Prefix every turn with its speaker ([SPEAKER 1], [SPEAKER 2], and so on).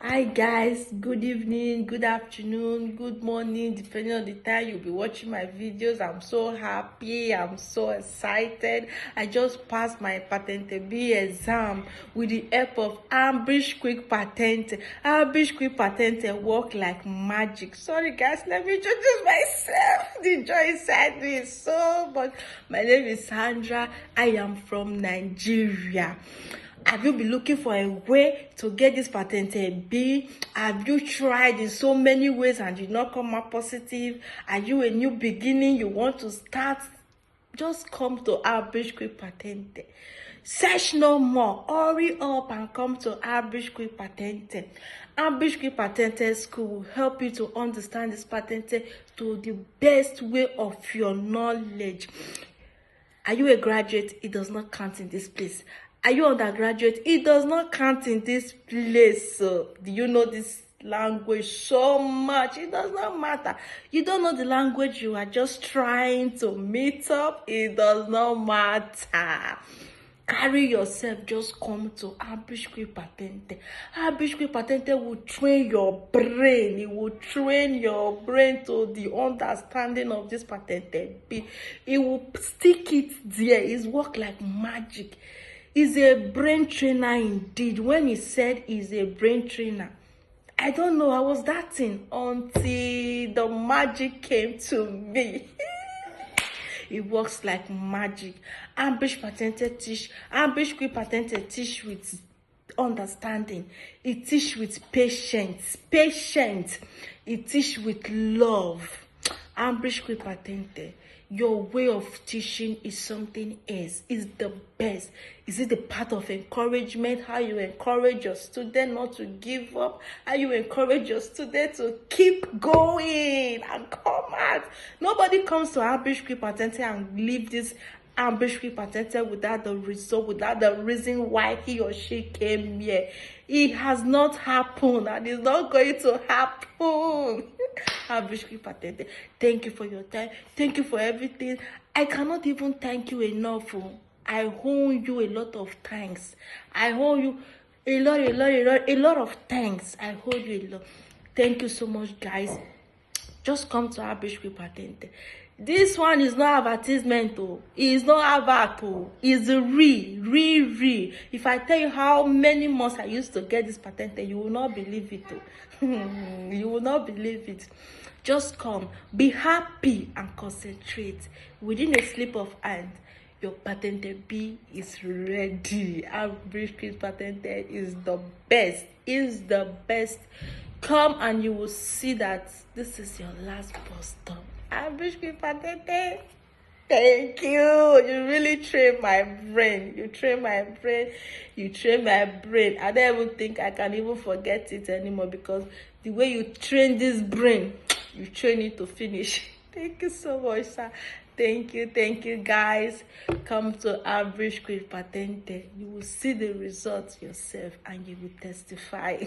[SPEAKER 1] Hi guys, good evening, good afternoon, good morning, depending on the time you'll be watching my videos. I'm so happy, I'm so excited. I just passed my Patente B exam with the help of AmbrishQuickPatente. AmbrishQuickPatente work like magic. Sorry guys, let me introduce myself. The joy inside me is so much. My name is Sandra. I am from Nigeria. Have you been looking for a way to get this Patente B? Have you tried in so many ways and did not come out positive? Are you a new beginning? You want to start? Just come to AmbrishQuickPatente. Search no more. Hurry up and come to AmbrishQuickPatente. AmbrishQuickPatente school will help you to understand this Patente to the best way of your knowledge. Are you a graduate? It does not count in this place. Are you undergraduate? It does not count in this place. So, do you know this language so much? It does not matter. You don't know the language, you are just trying to meet up. It does not matter. Carry yourself, just come to AmbrishQuickPatente. AmbrishQuickPatente will train your brain. It will train your brain to the understanding of this Patente. It will stick it there. It's work like magic. He's a brain trainer indeed. When he said he's a brain trainer, I don't know, I was that thing until the magic came to me. It works like magic. AmbrishQuickPatente teach with understanding. It teach with patience. It teach with love. AmbrishQuickPatente, your way of teaching is something else. It's the best. Is it the part of encouragement? How you encourage your student not to give up? How you encourage your student to keep going and come out? Nobody comes to AmbrishQuickPatente and leave this AmbrishQuickPatente without the result, without the reason why he or she came here. It has not happened and it's not going to happen. AmbrishQuickPatente, thank you for your time. Thank you for everything. I cannot even thank you enough. I owe you a lot of thanks. I owe you a lot of thanks. I owe you a lot. Thank you so much, guys. Just come to AmbrishQuickPatente. This one is not advertisement, it's not advert, it's real. If I tell you how many months I used to get this Patente, you will not believe it. You will not believe it. Just come, be happy and concentrate. Within a slip of hand, your Patente B is ready. AmbrishQuickPatente is the best. Is the best. Come and you will see that this is your last bus stop. AmbrishQuickPatente, thank you. You really train my brain. You train my brain. You train my brain. I don't even think I can even forget it anymore because the way you train this brain, you train it to finish. Thank you so much, sir. Thank you, guys. Come to AmbrishQuickPatente. You will see the results yourself and you will testify.